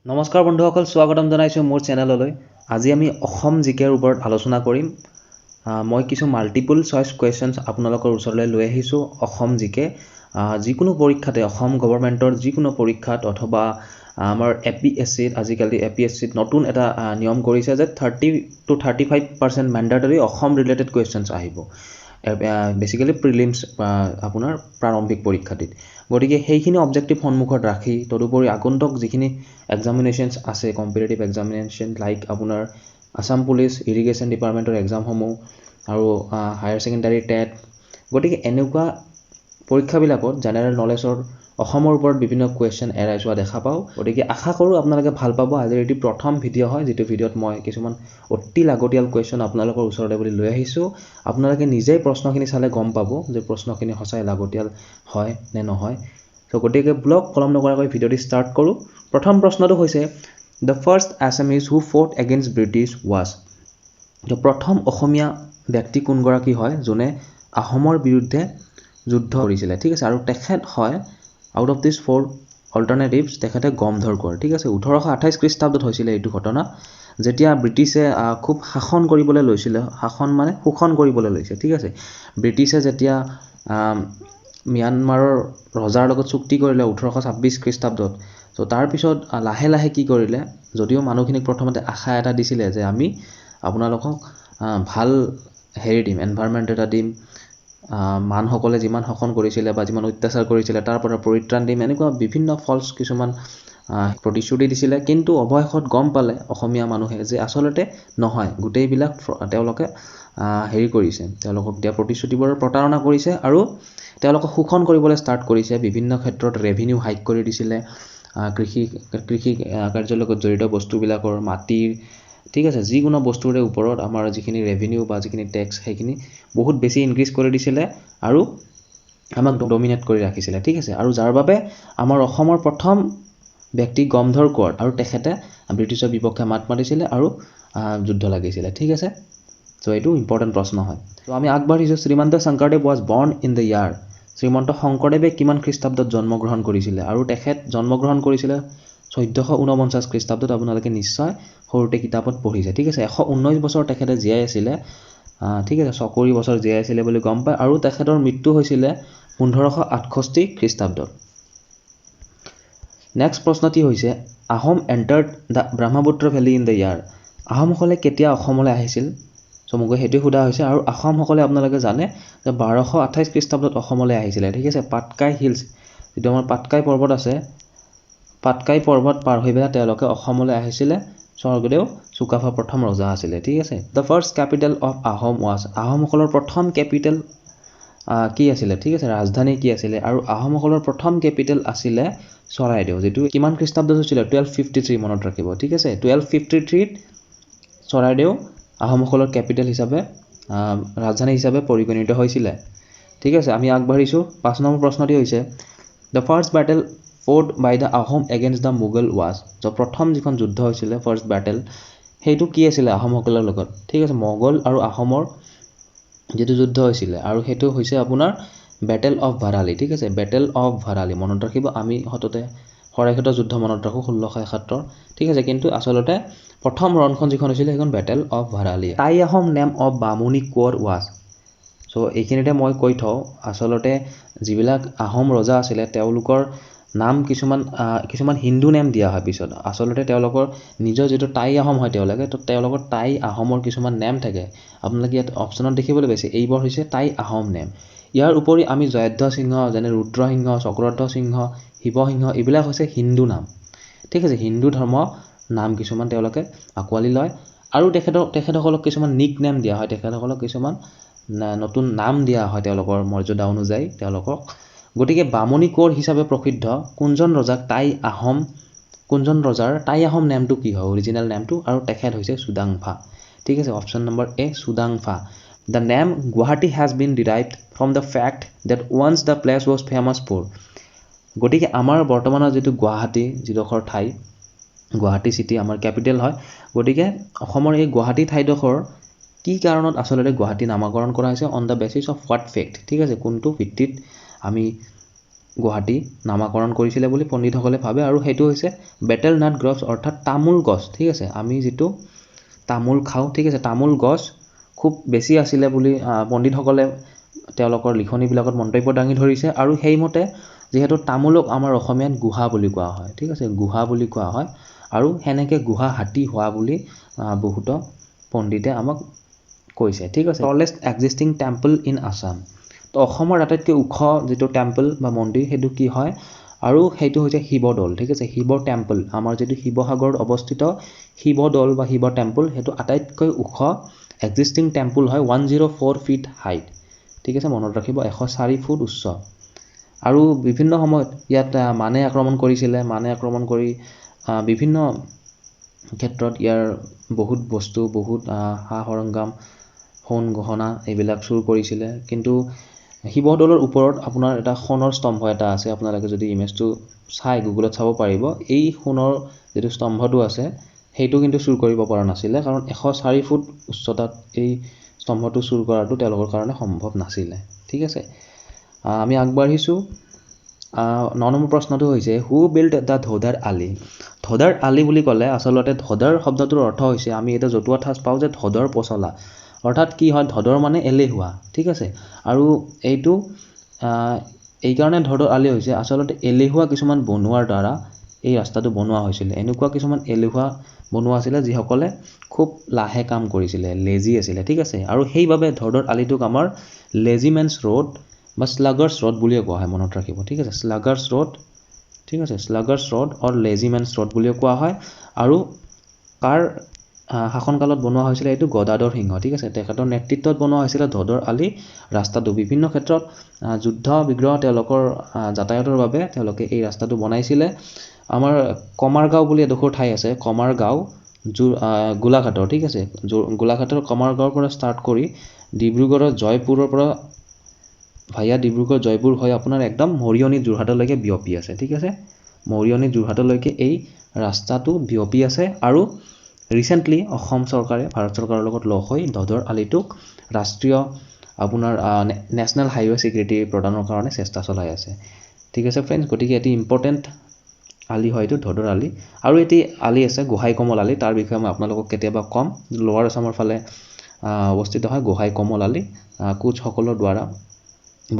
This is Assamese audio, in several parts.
নমস্কাৰ বন্ধুসকল, স্বাগতম জনাইছোঁ মোৰ চেনেললৈ। আজি আমি অসম জিকেৰ ওপৰত আলোচনা কৰিম। মই কিছু মাল্টিপল চইচ কুৱেশ্যনছ আপোনালোকৰ ওচৰলৈ লৈ আহিছোঁ। অসম জিকে যিকোনো পৰীক্ষাতে, অসম গভৰ্ণমেণ্টৰ যিকোনো পৰীক্ষাত অথবা আমাৰ APSCত, আজিকালি APSCত নতুন এটা নিয়ম কৰিছে যে 30 to 35% মেণ্ডাটৰী অসম ৰিলেটেড কুৱেশ্যনছ আহিব, বেচিকেলি প্ৰিলিমছ আপোনাৰ প্ৰাৰম্ভিক পৰীক্ষাটিত। গতিকে সেইখিনি অবজেক্টিভ সন্মুখত ৰাখি তদুপৰি আগন্তুক যিখিনি এক্সামিনেশ্যনছ আছে, কম্পিটিটিভ এক্সামিনেশ্যন লাইক আপোনাৰ আছাম পুলিচ, ইৰিগেশ্যন ডিপাৰ্টমেণ্টৰ এক্সামসমূহ আৰু হায়াৰ ছেকেণ্ডাৰী টেট, গতিকে এনেকুৱা পৰীক্ষাবিলাকত জেনেৰেল নলেজৰ অসমৰ ওপৰত বিভিন্ন কুৱেশ্যন এৰাই যোৱা দেখা পাওঁ। গতিকে আশা কৰোঁ আপোনালোকে ভাল পাব। আজিৰ এটি প্ৰথম ভিডিঅ' হয়, যিটো ভিডিঅ'ত মই কিছুমান অতি লাগতিয়াল কুৱেশ্যন আপোনালোকৰ ওচৰলৈ বুলি লৈ আহিছোঁ। আপোনালোকে নিজেই প্ৰশ্নখিনি চালে গম পাব যে প্ৰশ্নখিনি সঁচাই লাগতিয়াল হয় নে নহয়। চ' গতিকে ব্লগ কলম নকৰাকৈ ভিডিঅ'টি ষ্টাৰ্ট কৰোঁ। প্ৰথম প্ৰশ্নটো হৈছে the first Assamese who fought against British was. প্ৰথম অসমীয়া ব্যক্তি কোনগৰাকী হয় যোনে আহোমৰ বিৰুদ্ধে যুদ্ধ কৰিছিলে, ঠিক আছে। আৰু তেখেত হয় আউট অফ দিছ 4 অল্টাৰনেটিভছ তেখেতে গমধৰ কোঁৱৰ, ঠিক আছে। 1828 খ্ৰীষ্টাব্দত হৈছিলে এইটো ঘটনা, যেতিয়া ব্ৰিটিছে খুব শাসন কৰিবলৈ লৈছিলে। শাসন মানে শোষণ কৰিবলৈ লৈছে, ঠিক আছে। ব্ৰিটিছে যেতিয়া ম্যানমাৰৰ ৰজাৰ লগত চুক্তি কৰিলে 1826 খ্ৰীষ্টাব্দত। চ' তাৰপিছত লাহে লাহে কি কৰিলে, যদিও মানুহখিনিক প্ৰথমতে আশা এটা দিছিলে যে আমি আপোনালোকক ভাল দিম, এনভাইৰনমেণ্ট এটা দিম, মানুহসকলে যিমান শোষণ কৰিছিলে বা যিমান অত্যাচাৰ কৰিছিলে তাৰ পৰা পৰিত্ৰাণ দিম, এনেকুৱা বিভিন্ন ফলছ কিছুমান প্ৰতিশ্ৰুতি দিছিলে। কিন্তু অৱশেষত গম পালে অসমীয়া মানুহে যে আচলতে নহয়, গোটেইবিলাক তেওঁলোকে কৰিছে, তেওঁলোকক দিয়া প্ৰতিশ্ৰুতিবোৰৰ প্ৰতাৰণা কৰিছে আৰু তেওঁলোকক শোষণ কৰিবলৈ ষ্টাৰ্ট কৰিছে। বিভিন্ন ক্ষেত্ৰত ৰেভিনিউ হাইক কৰি দিছিলে, কৃষি কাৰ্যৰ লগত জড়িত বস্তুবিলাকৰ, মাটিৰ, ঠিক আছে, যিকোনো বস্তুৰে ওপৰত আমাৰ যিখিনি ৰেভিনিউ বা যিখিনি টেক্স সেইখিনি বহুত বেছি ইনক্ৰিজ কৰি দিছিলে আৰু আমাক ডমিনেট কৰি ৰাখিছিলে, ঠিক আছে। আৰু যাৰ বাবে আমাৰ অসমৰ প্ৰথম ব্যক্তি গমধৰ কোঁৱৰ, আৰু তেখেতে ব্ৰিটিছৰ বিপক্ষে মাত মাতিছিলে আৰু যুদ্ধ লাগিছিলে, ঠিক আছে। চ' এইটো ইম্পৰ্টেণ্ট প্ৰশ্ন হয়। ত' আমি আগবাঢ়িছোঁ। শ্ৰীমন্ত শংকৰদেৱ ৱাজ বৰ্ণ ইন দ্য ইয়াৰ। শ্ৰীমন্ত শংকৰদেৱে কিমান খ্ৰীষ্টাব্দত জন্মগ্ৰহণ কৰিছিলে? আৰু তেখেত জন্মগ্ৰহণ কৰিছিলে 1449 খ্ৰীষ্টাব্দত। আপোনালোকে নিশ্চয় সৰুতে কিতাপত পঢ়িছে, ঠিক আছে। 119 বছৰ তেখেতে জীয়াই আছিলে, ঠিক আছে, 40 বছৰ জীয়াই আছিলে বুলি গম পায়। আৰু তেখেতৰ মৃত্যু হৈছিলে 1568 খ্ৰীষ্টাব্দত। নেক্সট প্ৰশ্নটি হৈছে Ahom entered the Brahmaputra valley in the year. আহোমসকলে কেতিয়া অসমলৈ আহিছিল? চ' মোক সেইটোৱে সোধা হৈছে। আৰু আহোমসকলে আপোনালোকে জানে যে 1228 খ্ৰীষ্টাব্দত অসমলৈ আহিছিলে, ঠিক আছে। পাটকাই হিলছ, যিটো আমাৰ পাটকাই পৰ্বত আছে, পাটকাই পৰ্বত পাৰ হৈ পেলাই তেওঁলোকে অসমলৈ আহিছিলে। স্বৰ্গদেউ চুকাফা প্ৰথম ৰজা আছিলে, ঠিক আছে। The first capital of Ahom was. আহোমসকলৰ প্ৰথম কেপিটেল কি আছিলে, ঠিক আছে, ৰাজধানী কি আছিলে? আৰু আহোমসকলৰ প্ৰথম কেপিটেল আছিলে চৰাইদেউ, যিটো কিমান খ্ৰীষ্টাব্দত হৈছিলে? 1253, মনত ৰাখিব, ঠিক আছে। 1253ত চৰাইদেউ আহোমসকলৰ কেপিটেল হিচাপে, ৰাজধানী হিচাপে পৰিগণিত হৈছিলে, ঠিক আছে। আমি আগবাঢ়িছোঁ। 5 নম্বৰ প্ৰশ্নটি হৈছে the first battle fought by the Ahom against the Mughal was. য' প্ৰথম যিখন যুদ্ধ হৈছিলে, ফাৰ্ষ্ট বেটেল, সেইটো কি আছিলে আহোমসকলৰ লগত, ঠিক আছে। মোগল আৰু আহোমৰ যিটো যুদ্ধ হৈছিলে, আৰু সেইটো হৈছে আপোনাৰ বেটেল অফ ভাৰালি, ঠিক আছে। বেটেল অফ ভাৰালি মনত ৰাখিব। আমি সততে শৰাইঘাটৰ যুদ্ধ মনত ৰাখোঁ 1671, ঠিক আছে। কিন্তু আচলতে প্ৰথম ৰণখন যিখন হৈছিলে সেইখন battle of Bharali. Tai Ahom name of Bamuni Konwar was. So' এইখিনিতে মই কৈ থওঁ, আচলতে যিবিলাক আহোম ৰজা আছিলে তেওঁলোকৰ নাম কিছুমান হিন্দু নেম দিয়া হয় পিছত। আচলতে তেওঁলোকৰ নিজৰ যিটো টাই আহোম হয় তেওঁলোকে, তো তেওঁলোকৰ টাই আহোমৰ কিছুমান নেম থাকে। আপোনালোকে ইয়াত অপশ্যনত দেখিবলৈ পাইছে, এইবোৰ হৈছে টাই আহোম নেম। ইয়াৰ উপৰি আমি জয়ধ্বজ সিংহ, যেনে ৰুদ্ৰসিংহ, চক্ৰধ্বজ সিংহ, শিৱসিংহ, এইবিলাক হৈছে হিন্দু নাম, ঠিক আছে। হিন্দু ধৰ্ম নাম কিছুমান তেওঁলোকে আঁকোৱালি লয়। আৰু তেখেতসকলক কিছুমান নিক নেম দিয়া হয়, তেখেতসকলক কিছুমান নতুন নাম দিয়া হয় তেওঁলোকৰ মৰ্যাদা অনুযায়ী তেওঁলোকক। গতিকে বামুণী কোঁৱৰ হিচাপে প্ৰসিদ্ধ কোনজন ৰজাৰ টাই আহোম নেমটো কি হয়, অৰিজিনেল নেমটো? আৰু তেখেত হৈছে চুডাংফা, ঠিক আছে। Option number A, Sudangphaa. The name Guwahati has been derived from the fact that once the place was famous for. গতিকে আমাৰ বৰ্তমানৰ যিটো গুৱাহাটী, যিডোখৰ ঠাই, গুৱাহাটী চিটি আমাৰ কেপিটেল হয়। গতিকে অসমৰ এই গুৱাহাটী ঠাইডোখৰ কি কাৰণত আচলতে গুৱাহাটী নামাকৰণ কৰা হৈছে? On the basis of what fact, ঠিক আছে। কোনটো ভিত্তিত আমি গুৱাহাটী নামাকৰণ কৰিছিলে বুলি পণ্ডিতসকলে ভাবে আৰু সেইটো হৈছে বেটেল নাট গ্ৰভছ অৰ্থাৎ তামোল গছ ঠিক আছে আমি যিটো তামোল খাওঁ ঠিক আছে তামোল গছ খুব বেছি আছিলে বুলি পণ্ডিতসকলে তেওঁলোকৰ লিখনিবিলাকত মন্তব্য দাঙি ধৰিছে আৰু সেইমতে যেহেতু তামোলক আমাৰ অসমীয়াত গুহা বুলি কোৱা হয় ঠিক আছে গুহা বুলি কোৱা হয় আৰু হেনেকে গুহা হাতী হোৱা বুলি বহুত পণ্ডিতে আমাক কৈছে ঠিক আছে tallest existing temple in Assam তো অসমৰ আটাইতকৈ ওখ যেটো টেম্পল বা মন্দিৰ হেতু কি হয় আৰু হেতু হৈছে শিৱদৌল ঠিক আছে শিৱ টেম্পল আমাৰ যেটো শিৱসাগৰত অৱস্থিত শিৱদৌল বা শিৱ টেম্পল হেতু আটাইতকৈ ওখ existing টেম্পল হয় 104 feet height ঠিক আছে মনত ৰাখিব 104 ফুট উচ্চ আৰু বিভিন্ন সময়ত ইয়াত মানে আক্ৰমণ কৰিছিলে মানে আক্ৰমণ কৰি বিভিন্ন ক্ষেত্ৰত ইয়াৰ বহুত বস্তু বহুত হা হৰংগাম সোণ গহনা এইবিলাক চুৰ কৰিছিলে কিন্তু শিৱদৌলৰ ওপৰত আপোনাৰ এটা সোণৰ স্তম্ভ এটা আছে আপোনালোকে যদি ইমেজটো চাই গুগলত চাব পাৰিব এই সোণৰ যেটো স্তম্ভটো আছে হেইটো কিন্তু চুৰ কৰিব পৰা নাছিলে কাৰণ 104 ফুট উচ্চতাত এই স্তম্ভটো চুৰ কৰাটো তেওঁলোকৰ কাৰণে সম্ভৱ নাছিলে ঠিক আছে আমি আগবাঢ়িছো 9 নম্বৰ প্ৰশ্নটো হৈছে হু বিল্ড দা ধোদাৰ আলি বুলি ক'লে আসলতে ধোদাৰ শব্দটোৰ অৰ্থ হৈছে আমি এটা জতুৱা ঠাঁচ পাওঁ যে ধোদৰ পচলা অৰ্থাৎ কি হয় ধোদৰ মানে এলেহুৱা ঠিক আছে আৰু এইটো এই কাৰণে ধোদৰ আলি হৈছে আসলতে এলেহুৱা কিছুমান বনোৱাৰ দ্বাৰা এই ৰাস্তাটো বনোৱা হৈছিল এনেকুৱা কিছুমান এলেহুৱা বনোৱা আছিল যিসকলে খুব লাহে কাম কৰিছিল লেজি আছিল ঠিক আছে আৰু সেইভাবে ধোদৰ আলিটোক আমাৰ লেজি মেনছ ৰোড বা স্লাগাৰ্ছ ৰোড বুলিও কোৱা হয় মনত ৰাখিব ঠিক আছে স্লাগাৰ্ছ ৰোড ঠিক আছে স্লাগাৰ্ছ ৰোড অৰ লেজি মেনছ ৰোড বুলিও কোৱা হয় আৰু কাৰ শাসনকালত বনোৱা হৈছিল এইটো গদাধৰ সিংহ ঠিক আছে তেখেতৰ নেতৃত্বত বনোৱা হৈছিল ধোদৰ আলি ৰাস্তাটো বিভিন্ন ক্ষেত্ৰত যুদ্ধ বিগ্ৰহ তেওঁলোকৰ যাতায়াতৰ বাবে তেওঁলোকে এই ৰাস্তাটো বনাইছিলে আমাৰ কমাৰগাঁও বুলি এডোখৰ ঠাই আছে কমাৰগাঁও গোলাঘাটৰ ঠিক আছে গোলাঘাটৰ কমাৰগাঁৱৰ পৰা ষ্টাৰ্ট কৰি ডিব্ৰুগড়ৰ জয়পুৰৰ পৰা ভাইয়া ডিব্ৰুগড় জয়পুৰ হৈ আপোনাৰ একদম মৰিয়নি যোৰহাটলৈকে বিয়পি আছে ঠিক আছে মৰিয়নি যোৰহাটলৈকে এই ৰাস্তাটো বিয়পি আছে আৰু ৰিসেন্টলি অসম চৰকাৰে ভাৰত চৰকাৰৰ লগত লগ হৈ ধোদৰ আলিটোক ৰাষ্ট্ৰীয় আপোনাৰ নেশনেল হাইৱে সিকিউৰিটি প্ৰদানৰ কাৰণে চেষ্টা চলাই আছে ঠিক আছে फ्रेंड्स গতিকে এটি ইম্পৰ্টেন্ট আলি হয়তো ধোদৰ আলি আৰু এটি আলি আছে গোহাই কমল আলি তাৰ বিষয়ে মই আপোনালোকক কেতিয়াবা কম লোৱাৰ আসামৰ ফালে অৱস্থিত হয় গোহাই কমল আলি কোচ সকলৰ দ্বাৰা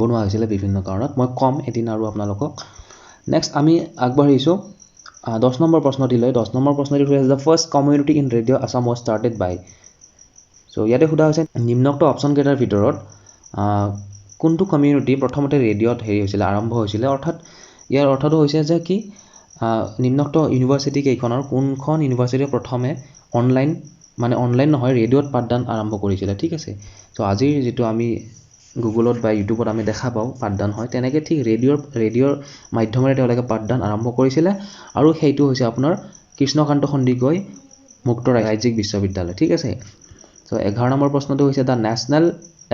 বনোৱা হৈছিল বিভিন্ন কাৰণত মই কম এদিন আৰু আপোনালোকক নেক্সট আমি আগবাঢ়িছো 10 নম্বৰ প্ৰশ্নটিলৈ 10 নম্বৰ প্ৰশ্নটি হৈছে the first community in radio Assam was started by so ইয়াতে খুদা হৈছে নিম্নোক্ত অপচন কেইটাৰ ভিতৰত কোনটো কমিউনিটি প্ৰথমতে ৰেডিঅ'ত হেৰি হৈছিল আৰম্ভ হৈছিল অৰ্থাৎ ইয়াৰ অৰ্থটো হৈছে যে কি নিম্নোক্ত ইউনিভাৰ্সিটি কেইখনৰ কোনখন ইউনিভাৰ্সিটি প্ৰথমে অনলাইন মানে অনলাইন নহয় ৰেডিঅ'ত পাঠদান আৰম্ভ কৰিছিল ঠিক আছে সো আজিৰ যেটো আমি গুগলত বা ইউটিউবত আমি দেখা পাওঁ পাঠদান হয় তেনেকৈ ঠিক ৰেডিঅ'ৰ মাধ্যমেৰে তেওঁলোকে পাঠদান আৰম্ভ কৰিছিল আৰু সেইটো হৈছে আপোনাৰ কৃষ্ণকান্ত সন্দিকৈ মুক্ত ৰাজ্যিক বিশ্ববিদ্যালয় ঠিক আছে সো 11 নম্বৰ প্ৰশ্নটো হৈছে the national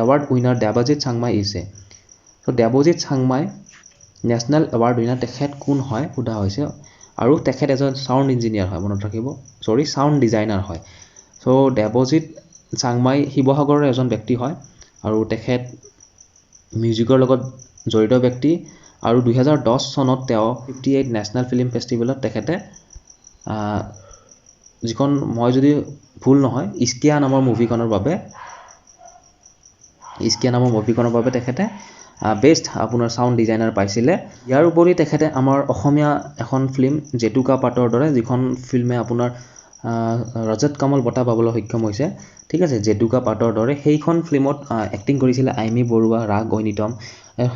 award winner Debajit Changmai is so Debajit Changmai national award winner তেখেত কোন হয় খুদা হৈছে আৰু তেখেত এজন সাউন্ড ইঞ্জিনিয়াৰ হয় মনত ৰাখিব সৰি সাউন্ড ডিজাইনাৰ হয় সো দেৱজিৎ চাংমাই শিৱসাগৰৰ এজন ব্যক্তি হয় আৰু তেখেত মিউজিকৰ লগত জড়িত ব্যক্তি আৰু 2010 চনত তেওঁ 58 নেশনেল ফিল্ম ফেষ্টিভেলত তেখেতে যিখন মই যদি ভুল নহয় ইস্কিয়া নামৰ মুভিখনৰ বাবে তেখেতে বেষ্ট আপোনাৰ সাউন্ড ডিজাইনাৰ পাইছিলে ইয়াৰ উপৰি তেখেতে আমাৰ অসমীয়া এখন ফিল্ম জেতুকা পাটৰ দৰে যিখন ফিল্মে আপোনাৰ ৰজত কমল বঁটা পাবলৈ সক্ষম হৈছে ঠিক আছে জেতুকা পাটৰ দৰে সেইখন ফিল্মত এক্টিং কৰিছিল আইমি বৰুৱা ৰাগ ঐনিতম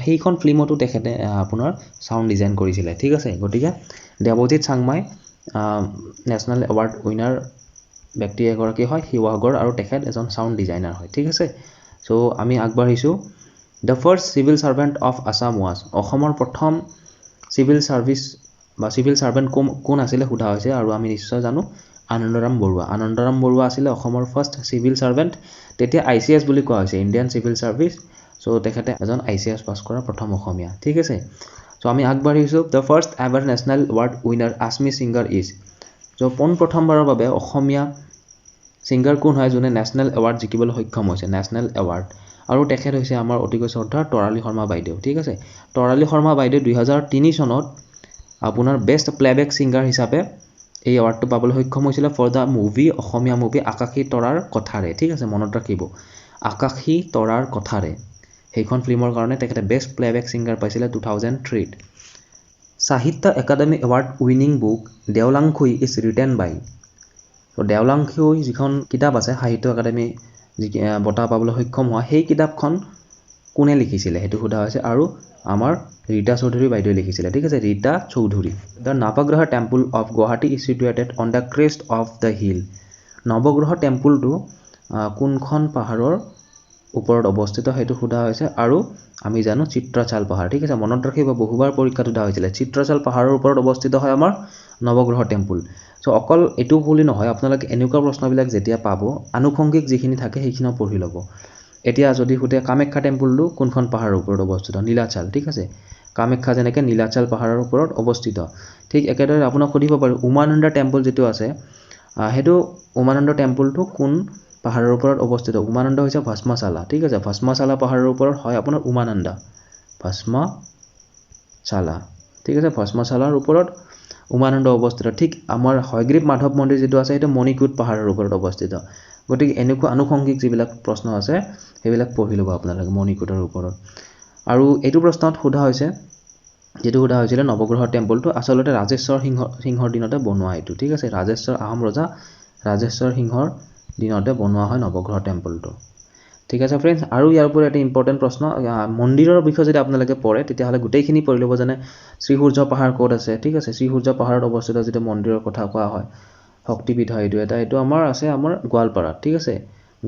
সেইখন ফিল্মতো তেখেতে আপোনাৰ সাউন্ড ডিজাইন কৰিছিল ঠিক আছে গতিকে Debajit Changmai national award winner ব্যক্তি এগৰাকী হয় শিৱসাগৰ আৰু তেখেত এজন সাউন্ড ডিজাইনাৰ হয় ঠিক আছে সো আমি আগবাঢ়িছো The first civil servant of Assam was অসমৰ প্ৰথম সিভিল সাৰ্ভিস বা সিভিল সাৰ্ভেন্ট কোন আছিল খুদা হৈছে আৰু আমি নিশ্চয় জানো আনন্দৰাম বৰুৱা আছিল অসমৰ ফাৰ্ষ্ট সিভিল সাৰ্ভেন্ট তেতিয়া ICS বুলি কোৱা হৈছে ইণ্ডিয়ান সিভিল সাৰ্ভিস সো তেখেতে এজন ICS পাস কৰা প্ৰথম অসমীয়া ঠিক আছে সো আমি আগবাঢ়িছো the first ever national award winner asmi singer is so প্ৰথমবাৰৰ বাবে অসমীয়া সিঙ্গাৰ কোন হয় যোনে নেশনেল এৱাৰ্ড জিকিবলৈ সক্ষম হৈছে নেশনেল এৱাৰ্ড আৰু তেখেত হৈছে আমাৰ অতিকৈ শ্ৰদ্ধাৰ তৰালী শৰ্মা বাইদেউ ঠিক আছে তৰালী শৰ্মা বাইদেউ 2003 চনত আপোনাৰ বেষ্ট প্লেবেক ছিংগাৰ হিচাপে এই এৱাৰ্ডটো পাবলৈ সক্ষম হৈছিল for the movie Asomiya movie Akashi Torar কথাৰে ঠিক আছে মনত ৰাখিব আকাশী তৰাৰ কথাৰে সেইখন ফিল্মৰ কাৰণে তেখেতে বেষ্ট প্লেবেক ছিংগাৰ পাইছিলে 2003 Sahitya Akademi award winning book Deolangkhui is written by তো দেওলাংখুই যিখন কিতাপ আছে সাহিত্য একাডেমি যি বঁটা পাবলৈ সক্ষম হোৱা সেই কিতাপখন কোনে লিখিছিলে সেইটো সোধা হৈছে আৰু আমাৰ ৰীতা চৌধুৰী বাইদেৱে লিখিছিলে ঠিক আছে Rita Chowdhury the Navagraha temple of Guwahati is situated on the crest of the hill Navagraha টেম্পলটো কোনখন পাহাৰৰ ওপৰত অৱস্থিত সেইটো সোধা হৈছে আৰু আমি জানো চিত্ৰাচাল পাহাৰ ঠিক আছে মনত ৰাখিব বহুবাৰ পৰীক্ষাত সোধা হৈছিলে চিত্ৰাচাল পাহাৰৰ ওপৰত অৱস্থিত হয় আমাৰ নৱগ্ৰহ টেম্পল সো অকল এটো বুলি নহয় আপোনালোকে এনেকুৱা প্ৰশ্নবিলাক যেতিয়া পাব আনুষংগিক যিখিনি থাকে সেইখিনিও পঢ়ি ল'ব এতিয়া যদি সোধে কামাখ্যা টেম্পলটো কোনখন পাহাৰৰ ওপৰত অৱস্থিত নীলাচল ঠিক আছে কামাখ্যা যেনেকৈ নীলাচল পাহাৰৰ ওপৰত অৱস্থিত ঠিক একেদৰে আপোনাক সুধিব পাৰে উমানন্দ টেম্পল যিটো আছে সেইটো উমানন্দ টেম্পলটো কোন পাহাৰৰ ওপৰত অৱস্থিত উমানন্দ হৈছে ভস্মশালা ঠিক আছে ভস্মশালা পাহাৰৰ ওপৰত হয় আপোনাৰ উমানন্দ ভস্মশালা ঠিক আছে ভস্মশালাৰ ওপৰত উমানন্দ অৱস্থিত ঠিক আমাৰ হয়গ্ৰীৱ মাধৱ মন্দিৰ যিটো আছে সেইটো মণিকোট পাহাৰৰ ওপৰত অৱস্থিত গতিকে এনেকুৱা আনুষংগিক যিবিলাক প্ৰশ্ন আছে সেইবিলাক পঢ়ি ল'ব আপোনালোকে মণিকোটৰ ওপৰত আৰু এইটো প্ৰশ্নত সোধা হৈছে যেটো সোধা হৈছিলে নৱগ্ৰহ টেম্পলটো আচলতে ৰাজেশ্বৰ সিংহৰ দিনতে বনোৱা এইটো ঠিক আছে ৰাজেশ্বৰ আহোম ৰজা ৰাজেশ্বৰ সিংহৰ দিনতে বনোৱা হয় নৱগ্ৰহ টেম্পলটো ঠিক আছে ফ্ৰেণ্ডছ আৰু ইয়াৰ উপৰি এটা ইম্পৰ্টেণ্ট প্ৰশ্ন মন্দিৰৰ বিষয়ে যদি আপোনালোকে পঢ়ে তেতিয়াহ'লে গোটেইখিনি পঢ়ি ল'ব যেনে শ্ৰীসূৰ্য পাহাৰ ক'ত আছে ঠিক আছে শ্ৰীসূৰ্য পাহাৰত অৱস্থিত যিটো মন্দিৰৰ কথা কোৱা হয় শক্তিপীঠ হয় এইটো আমাৰ আছে আমাৰ গোৱালপাৰাত ঠিক আছে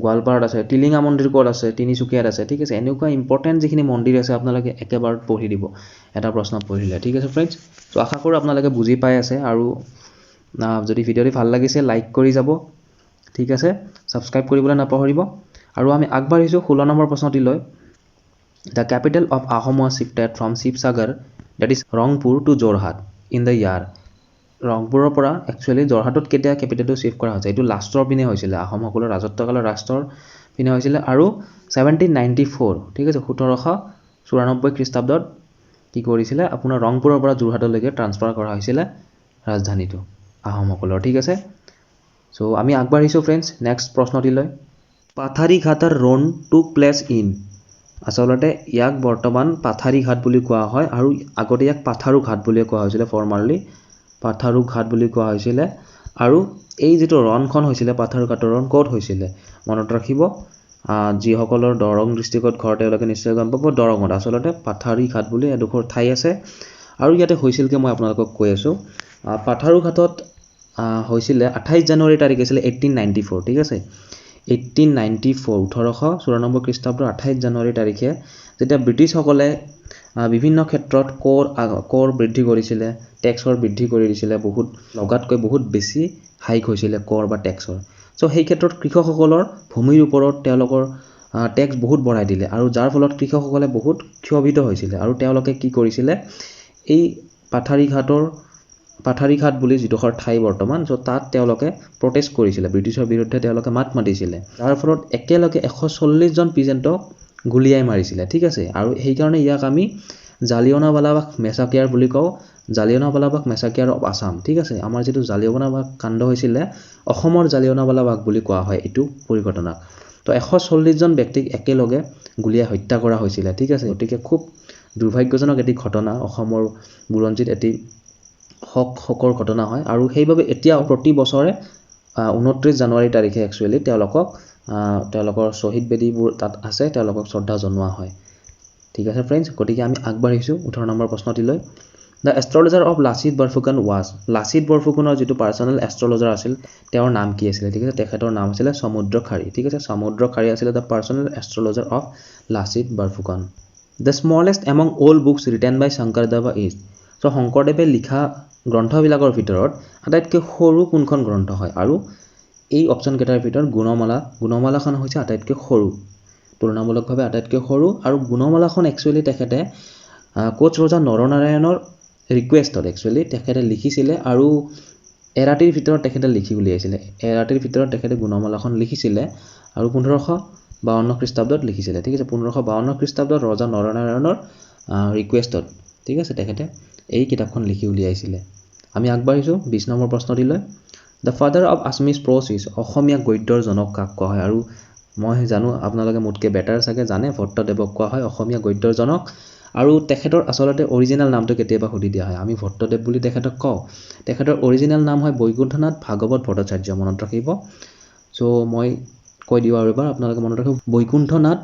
গোৱালপাৰাত আছে টিলিঙা মন্দিৰ ক'ত আছে তিনিচুকীয়াত আছে ঠিক আছে এনেকুৱা ইম্পৰ্টেণ্ট যিখিনি মন্দিৰ আছে আপোনালোকে একেবাৰত পঢ়ি দিব এটা প্ৰশ্ন পঢ়িলে ঠিক আছে ফ্ৰেণ্ডছ তো আশা কৰোঁ আপোনালোকে বুজি পাই আছে আৰু যদি ভিডিঅ'টি ভাল লাগিছে লাইক কৰি যাব ঠিক আছে সাবস্ক্ৰাইব কৰিবলৈ নাপাহৰিব আৰু আমি আগবাঢ়িছোঁ 16 নম্বৰ প্ৰশ্নটিলৈ the capital of Ahom was shifted from Sivasagar that is Rangpur to Jorhat in the year ৰংপুৰৰ পৰা একচুৱেলি যোৰহাটত কেতিয়া কেপিটেলটো শিফ্ট কৰা হৈছে এইটো লাষ্টৰ পিনে হৈছিলে আহোমসকলৰ ৰাজত্বকালৰ লাষ্টৰ পিনে হৈছিলে আৰু 1794 ঠিক আছে 1794 খ্ৰীষ্টাব্দত কি কৰিছিলে আপোনাৰ ৰংপুৰৰ পৰা যোৰহাটলৈকে ট্ৰান্সফাৰ কৰা হৈছিলে ৰাজধানীটো আহোমসকলৰ ঠিক আছে সো আমি আগবাঢ়িছোঁ ফ্ৰেণ্ডছ নেক্সট প্ৰশ্নটিলৈ পাথাৰীঘাটৰ ৰোন টুক প্লেচ ইন আচলতে ইয়াক বৰ্তমান পাথাৰীঘাট বুলি কোৱা হয় আৰু আগতে ইয়াক পাথাৰু ঘাট বুলি কোৱা হৈছিলে ফৰ্মালি পাথাৰু ঘাট বুলি কোৱা হৈছিলে আৰু এই যিটো ৰণখন হৈছিলে পাথাৰু ঘাটৰ ৰণ ক'ত হৈছিলে মনত ৰাখিব যিসকলৰ দৰং ডিষ্ট্ৰিক্টত ঘৰ তেওঁলোকে নিশ্চয় গম পাব দৰঙত আচলতে পাথাৰী ঘাট বুলি এডোখৰ ঠাই আছে আৰু ইয়াতে হৈছিলকে মই আপোনালোকক কৈ আছোঁ পাথাৰু ঘাটত হৈছিলে 28 জানুৱাৰী তাৰিখ আছিল 1894 ঠিক আছে 1894 খ্ৰীষ্টাব্দৰ 28 জানুৱাৰী তাৰিখে যেতিয়া ব্ৰিটিছসকলে বিভিন্ন ক্ষেত্ৰত কৰ বৃদ্ধি কৰিছিলে টেক্সৰ বৃদ্ধি কৰি দিছিলে বহুত লগাতকৈ বহুত বেছি হাইক হৈছিলে কৰ বা টেক্সৰ সো সেই ক্ষেত্ৰত কৃষকসকলৰ ভূমিৰ ওপৰত তেওঁলোকৰ টেক্স বহুত বঢ়াই দিলে আৰু যাৰ ফলত কৃষকসকলে বহুত ক্ষোভিত হৈছিলে আৰু তেওঁলোকে কি কৰিছিলে এই পাথাৰীঘাট বুলি যিডোখৰ ঠাই বৰ্তমান সো তাত তেওঁলোকে প্ৰটেষ্ট কৰিছিলে ব্ৰিটিছৰ বিৰুদ্ধে তেওঁলোকে মাত মাতিছিলে যাৰ ফলত একেলগে 140 জন পিজেণ্টক গুলিয়াই মাৰিছিলে ঠিক আছে আৰু সেইকাৰণে ইয়াক আমি জালিয়নাৱালাবাগ মেছাকেয়াৰ বুলি কওঁ জালিয়নাৱালাবাগ মেছাকেয়াৰ অফ আছাম ঠিক আছে আমাৰ যেটো জালিয়নাৱালাবাগ কাণ্ড হৈছিলে অসমৰ জালিয়নাৱালাবাগ বুলি কোৱা হয় এইটো পৰিঘটনাক তো 140 জন ব্যক্তিক একেলগে গুলিয়াই হত্যা কৰা হৈছিলে ঠিক আছে গতিকে খুব দুৰ্ভাগ্যজনক এটি ঘটনা অসমৰ বুৰঞ্জীত এটি হকৰ ঘটনা হয় আৰু সেইভাবে এতিয়া প্ৰতি বছৰে 29 জানুৱাৰী তাৰিখে একচুৱেলি তেওঁলোকৰ শহীদ বেদীবোৰ তাত আছে তেওঁলোকক শ্ৰদ্ধা জনোৱা হয় ঠিক আছে ফ্ৰেণ্ডছ গতিকে আমি আগবাঢ়িছোঁ 18 নম্বৰ প্ৰশ্নটিলৈ the astrologer of Lachit Borphukan was লাচিত বৰফুকনৰ যিটো পাৰ্চনেল এষ্ট্ৰলজাৰ আছিল তেওঁৰ নাম কি আছিল ঠিক আছে তেখেতৰ নাম আছিল সমুদ্ৰখাৰী ঠিক আছে সমুদ্ৰখাৰী আছিল the personal astrologer of Lachit Borphukan the smallest among all books written by Sankardev is so শংকৰদেৱে লিখা গ্ৰন্থবিলাকৰ ভিতৰত আটাইতকৈ সৰু কোনখন গ্ৰন্থ হয় আৰু এই অপচন কেইটাৰ ভিতৰত গুণমালাখন হৈছে আটাইতকৈ সৰু তুলনামূলকভাৱে আটাইতকৈ সৰু আৰু গুণমালাখন একচুৱেলি তেখেতে কোচ ৰজা নৰনাৰায়ণৰ ৰিকুৱেষ্টত একচুৱেলি তেখেতে লিখিছিলে আৰু এৰাতিৰ ভিতৰত তেখেতে লিখি উলিয়াইছিলে এৰাতিৰ ভিতৰত তেখেতে গুণমালাখন লিখিছিলে আৰু 1500 1552 খ্ৰীষ্টাব্দত লিখিছিলে ঠিক আছে 1552 খ্ৰীষ্টাব্দত ৰজা নৰনাৰায়ণৰ ৰিকুৱেষ্টত ঠিক আছে তেখেতে এই কিতাপখন লিখি উলিয়াইছিলে আমি আগবাঢ়িছোঁ 20 নম্বৰ প্ৰশ্নটিলৈ the father of Assamese prose is অসমীয়া গদ্যৰ জনক কাক কোৱা হয় আৰু মই জানো আপোনালোকে মোতকৈ বেটাৰ চাগে জানে ভট্টদেৱক কোৱা হয় অসমীয়া গদ্যৰ জনক আৰু তেখেতৰ আচলতে অৰিজিনেল নামটো কেতিয়াবা সুধি দিয়া হয় আমি ভট্টদেৱ বুলি তেখেতক কওঁ তেখেতৰ অৰিজিনেল নাম হয় বৈকুণ্ঠনাথ ভাগৱত ভট্টাচাৰ্য মনত ৰাখিব চ' মই কৈ দিওঁ আৰু এবাৰ আপোনালোকে মনত ৰাখিব বৈকুণ্ঠনাথ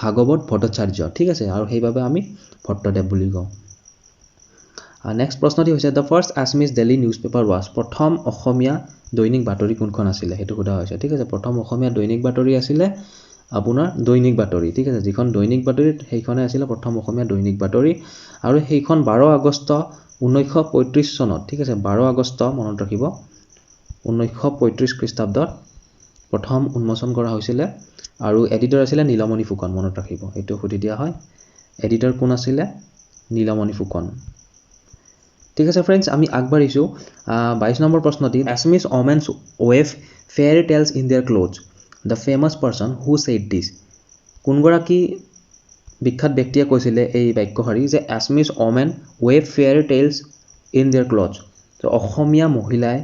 ভাগৱত ভট্টাচাৰ্য ঠিক আছে আৰু সেইবাবে আমি ভট্টদেৱ বুলি কওঁ নেক্সট প্ৰশ্নটি হৈছে the first Assamese daily news paper was প্ৰথম অসমীয়া দৈনিক বাতৰি কোনখন আছিলে সেইটো সোধা হৈছে ঠিক আছে প্ৰথম অসমীয়া দৈনিক বাতৰি আছিলে আপোনাৰ দৈনিক বাতৰি ঠিক আছে যিখন দৈনিক বাতৰিত সেইখনে আছিলে প্ৰথম অসমীয়া দৈনিক বাতৰি আৰু সেইখন 12 আগষ্ট 1935 চনত ঠিক আছে 12 আগষ্ট মনত ৰাখিব 1935 খ্ৰীষ্টাব্দত প্ৰথম উন্মোচন কৰা হৈছিলে আৰু এডিটৰ আছিলে নীলমণি ফুকন মনত ৰাখিব এইটো সুধি দিয়া হয় এডিটৰ কোন আছিলে নীলমণি ফুকন ঠিক আছে ফ্ৰেণ্ডছ আমি আগবাঢ়িছোঁ 22 নম্বৰ প্ৰশ্নটি Assamese women's weave fair tales in their clothes the famous person who said this কোনগৰাকী বিখ্যাত ব্যক্তিয়ে কৈছিলে এই বাক্যশাৰী যে Assamese women weave fair tales in their clothes তো অসমীয়া মহিলাই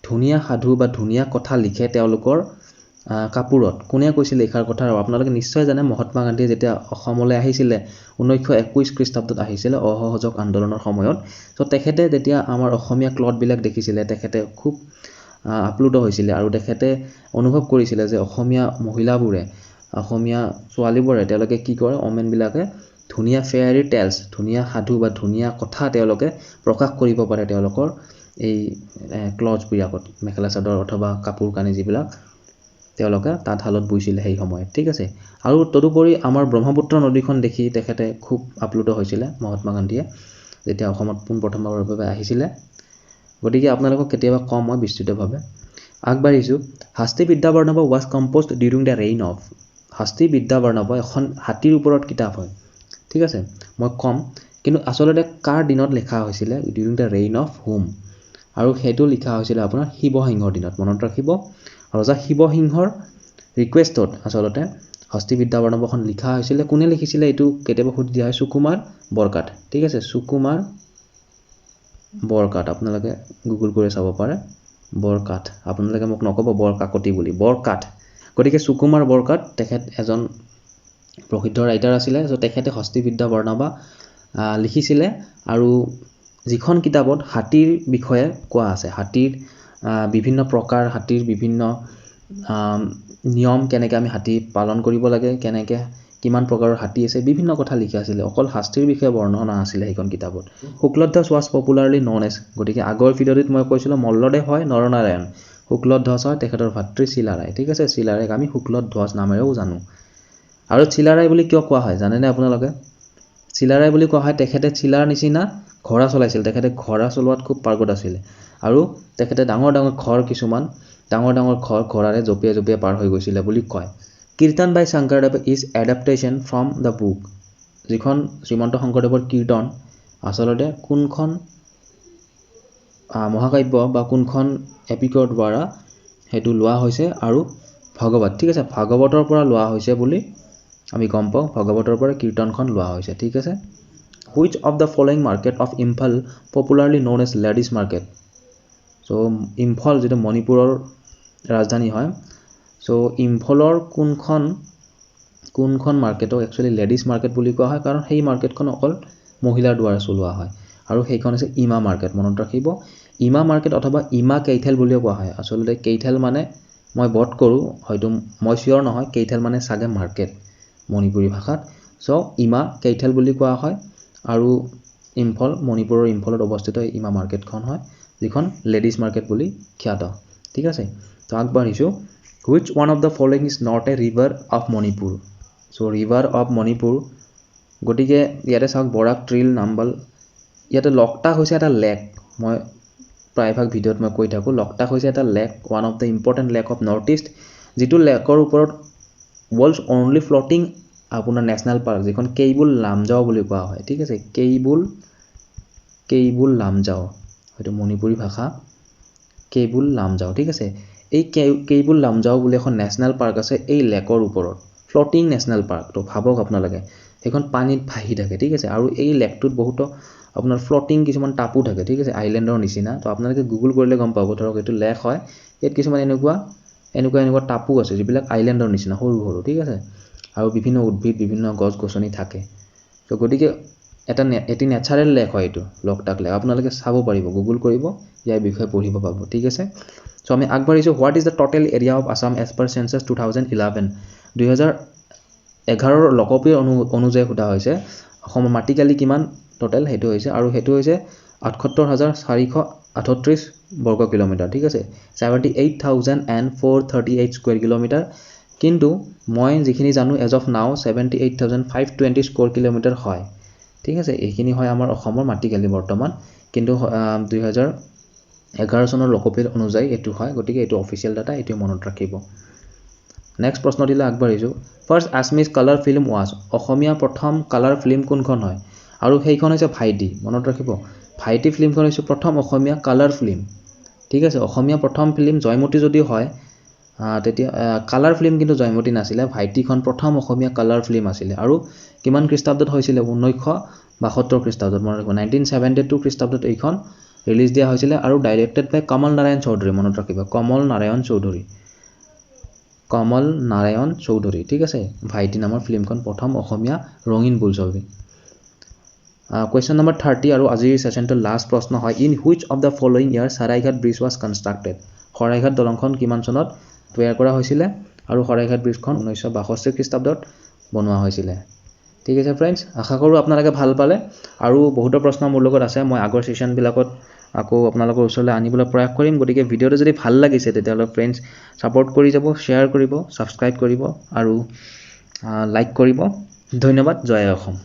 ধুনীয়া সাধু বা ধুনীয়া কথা লিখে তেওঁলোকৰ কাপোৰত কোনে কৈছিলে এইষাৰ কথা আৰু আপোনালোকে নিশ্চয় জানে মহাত্মা গান্ধীয়ে যেতিয়া অসমলৈ আহিছিলে 1921 খ্ৰীষ্টাব্দত আহিছিলে অসহযোগ আন্দোলনৰ সময়ত তো তেখেতে যেতিয়া আমাৰ অসমীয়া ক্লথবিলাক দেখিছিলে তেখেতে খুব আপ্লুত হৈছিলে আৰু তেখেতে অনুভৱ কৰিছিলে যে অসমীয়া মহিলাবোৰে অসমীয়া ছোৱালীবোৰে তেওঁলোকে কি কৰে ওমেনবিলাকে ধুনীয়া ফেয়াৰী টেলছ ধুনীয়া সাধু বা ধুনীয়া কথা তেওঁলোকে প্ৰকাশ কৰিব পাৰে তেওঁলোকৰ এই ক্লথবিলাকত মেখেলা চাদৰ অথবা কাপোৰ কানি যিবিলাক তেওঁলোকে তাঁতশালত বৈছিলে সেই সময়ত ঠিক আছে আৰু তদুপৰি আমাৰ ব্ৰহ্মপুত্ৰ নদীখন দেখি তেখেতে খুব আপ্লুত হৈছিলে মহাত্মা গান্ধীয়ে যেতিয়া অসমত পোনপ্ৰথমবাৰৰ বাবে আহিছিলে গতিকে আপোনালোকক কেতিয়াবা কম মই বিস্তৃতভাৱে আগবাঢ়িছোঁ Hasti Vidyarnava was composed during the reign of Hasti Vidyarnava এখন হাতীৰ ওপৰত কিতাপ হয় ঠিক আছে মই কম কিন্তু আচলতে কাৰ দিনত লিখা হৈছিলে during the reign of home আৰু সেইটো লিখা হৈছিলে আপোনাৰ শিৱসিংহৰ দিনত মনত ৰাখিব ৰজা শিৱসিংহৰ ৰিকুৱেষ্টত আচলতে হস্তি বিদ্যাবৰ্ণৱখন লিখা হৈছিলে কোনে লিখিছিলে এইটো কেতিয়াবা সুধি দিয়া হয় সুকুমাৰ বৰকাঠ ঠিক আছে সুকুমাৰ বৰকাঠ আপোনালোকে গুগল কৰি চাব পাৰে বৰকাঠ আপোনালোকে মোক নক'ব বৰকাকতি বুলি বৰকাঠ গতিকে সুকুমাৰ বৰকাঠ তেখেত এজন প্ৰসিদ্ধ ৰাইটাৰ আছিলে চ' তেখেতে হস্তি বিদ্যাবৰ্ণৱ লিখিছিলে আৰু যিখন কিতাপত হাতীৰ বিষয়ে কোৱা আছে হাতীৰ বিভিন্ন প্ৰকাৰ হাতীৰ বিভিন্ন নিয়ম কেনেকৈ আমি হাতী পালন কৰিব লাগে কেনেকৈ কিমান প্ৰকাৰৰ হাতী আছে বিভিন্ন কথা লিখা আছিলে অকল শাস্তিৰ বিষয়ে বৰ্ণনা আছিলে সেইখন কিতাপত Shukladhwaj was popularly known as গতিকে আগৰ ভিডিঅ'টোত মই কৈছিলোঁ মল্লদেৱ হয় নৰনাৰায়ণ শুক্লধ্বজ হয় তেখেতৰ ভাতৃ চিলাৰায় ঠিক আছে চিলাৰায়ক আমি শুক্লধ্বজ নামেৰেও জানো আৰু চিলাৰায় বুলি কিয় কোৱা হয় জানেনে আপোনালোকে চিলাৰায় বুলি কোৱা হয় তেখেতে চিলাৰ নিচিনা ঘোঁৰা চলাইছিল তেখেতে ঘোঁৰা চলোৱাত খুব পাৰ্গত আছিলে আৰু তেখেতে ডাঙৰ ডাঙৰ ঘৰ কিছুমান ডাঙৰ ডাঙৰ ঘৰ ঘোঁৰাৰে জঁপিয়াই জঁপিয়াই পাৰ হৈ গৈছিলে বুলি কয় Kirtan by Sankardev is adaptation from the book যিখন শ্ৰীমন্ত শংকৰদেৱৰ কীৰ্তন আচলতে কোনখন মহাকাব্য বা কোনখন এপিকৰ দ্বাৰা সেইটো লোৱা হৈছে আৰু ভাগৱত ঠিক আছে ভাগৱতৰ পৰা লোৱা হৈছে বুলি আমি গম পাওঁ ভাগৱতৰ পৰা কীৰ্তনখন লোৱা হৈছে ঠিক আছে which of the following market of Imphal popularly known as ladies market so' Imphal যিটো মণিপুৰৰ ৰাজধানী হয় চ' ইম্ফলৰ কোনখন মাৰ্কেটক একচুৱেলি লেডিজ মাৰ্কেট বুলি কোৱা হয় কাৰণ সেই মাৰ্কেটখন অকল মহিলাৰ দ্বাৰা চলোৱা হয় আৰু সেইখন হৈছে ইমা মাৰ্কেট মনত ৰাখিব ইমা মাৰ্কেট অথবা ইমা কেইথেল বুলিও কোৱা হয় আচলতে কেইথেল মানে মই বধ কৰোঁ হয়তো মই চিয়ৰ নহয় কেইথেল মানে চাগে মাৰ্কেট মণিপুৰী ভাষাত চ' ইমা কেইথেল বুলি কোৱা হয় আৰু ইম্ফল মণিপুৰৰ ইম্ফলত অৱস্থিত ইমা মাৰ্কেটখন হয় যিখন লেডিজ মাৰ্কেট বুলি খ্যাত ঠিক আছে তো আগবাঢ়িছোঁ which one of the following is not a river of Manipur so' river of Manipur গতিকে ইয়াতে চাওক বৰাক ট্ৰিল নাম্বাল ইয়াতে লকটাক হৈছে এটা লেক মই প্ৰায়ভাগ ভিডিঅ'ত মই কৈ থাকোঁ লকটাক হৈছে এটা lake one of the important lake of north east যিটো লেকৰ ওপৰত ৱৰ্ল্ডছ অনলি ফ্লটিং আপোনাৰ নেশ্যনেল পাৰ্ক যিখন কেইবুল লামজাও বুলি কোৱা হয় ঠিক আছে কেইবুল লামজাও হয়তো মণিপুৰী ভাষা কেইবুল লামজাও ঠিক আছে এই কেইবুল লামজাও বুলি এখন নেশ্যনেল পাৰ্ক আছে এই লেকৰ ওপৰত ফ্লটিং নেশ্যনেল পাৰ্ক তো ভাবক আপোনালোকে সেইখন পানীত ভাহি থাকে ঠিক আছে আৰু এই লেকটোত বহুত আপোনাৰ ফ্লটিং কিছুমান টাপু থাকে ঠিক আছে আইলেণ্ডৰ নিচিনা তো আপোনালোকে গুগল কৰিলে গম পাব ধৰক এইটো লেক হয় ইয়াত কিছুমান এনেকুৱা টাপু আছে যিবিলাক আইলেণ্ডৰ নিচিনা সৰু সৰু ঠিক আছে আৰু বিভিন্ন উদ্ভিদ বিভিন্ন গছ গছনি থাকে তো গতিকে এটি নেচাৰেল লেক হয় এইটো লকটাক লেক আপোনালোকে চাব পাৰিব গুগল কৰিব ইয়াৰ বিষয়ে পঢ়িব পাব ঠিক আছে সো আমি আগবাঢ়িছোঁ what is the total area of Assam as per census 2011 2011 লোকপিয়ৰ অনুযায়ী সোধা হৈছে অসমৰ মাটিকালি কিমান টোটেল সেইটো হৈছে আৰু সেইটো হৈছে ৭৮,৪38 বৰ্গ কিলোমিটাৰ ঠিক আছে 78,438 স্কোয়াৰ কিলোমিটাৰ কিন্তু মই যিখিনি জানো এজ অফ নাও 78,520 স্কোয়াৰ কিলোমিটাৰ হয় ঠিক আছে এইখিনি হয় আমাৰ অসমৰ মাটিকালি বৰ্তমান কিন্তু 2011 চনৰ লোকপিয়ৰ অনুযায়ী এটো হয় গতিকে এটো অফিচিয়েল ডাটা এটো মনত ৰাখিব নেক্সট প্ৰশ্ন দিলে আগবাঢ়িছোঁ ফাৰ্ষ্ট আছমিজ কালাৰ ফিল্ম ৱাজ অসমীয়া প্ৰথম কালাৰ ফিল্ম কোনখন হয় আৰু সেইখন হৈছে ভাইটি মনত ৰাখিব ভাইটি ফিল্মখন হৈছে প্ৰথম অসমীয়া কালাৰ ফিল্ম ঠিক আছে অসমীয়া প্ৰথম ফিল্ম জয়মতী যদি হয় তেতিয়া কালাৰ ফিল্ম কিন্তু জয়মতী নাছিলে ভাইটিখন প্ৰথম অসমীয়া কালাৰ ফিল্ম আছিল আৰু কিমান খ্ৰীষ্টাব্দত হৈছিল 1972 খ্ৰীষ্টাব্দত মনত ৰাখিব 1972 খ্ৰীষ্টাব্দত এইখন ৰিলিজ দিয়া হৈছিল আৰু ডাইৰেক্টেড বাই কমল নাৰায়ণ চৌধুৰী মনত ৰাখিব কমল নাৰায়ণ চৌধুৰী ঠিক আছে ভাইটি নামৰ ফিল্মখন প্ৰথম অসমীয়া ৰঙীন বোলছবি Question number 30 আৰু আজিৰ সেশনটো লাষ্ট প্ৰশ্ন হয় in which of the following year Saraighat bridge was constructed Saraighat দলংখন কিমান চনত তৈয়াৰ কৰা হৈছিল আৰু সৰাইঘাট ব্ৰিজখন 1962 খ্ৰীষ্টাব্দত বনোৱা হৈছিল ঠিক আছে ফ্ৰেণ্ডছ আশা কৰোঁ আপোনালোকে ভাল পালে আৰু বহুত প্ৰশ্ন মোৰ লগত আছে মই আগৰ সেশন বিলাকত আকৌ আপোনালোকৰ ওচৰলৈ আনিবলৈ প্ৰয়াস কৰিম গতিকে ভিডিঅটো যদি ভাল লাগিছে তেতিয়াহ'লে ফ্ৰেণ্ডছ সাপোৰ্ট কৰি যাব শেয়াৰ কৰিব সাবস্ক্ৰাইব কৰিব আৰু লাইক কৰিব ধন্যবাদ জয় অসম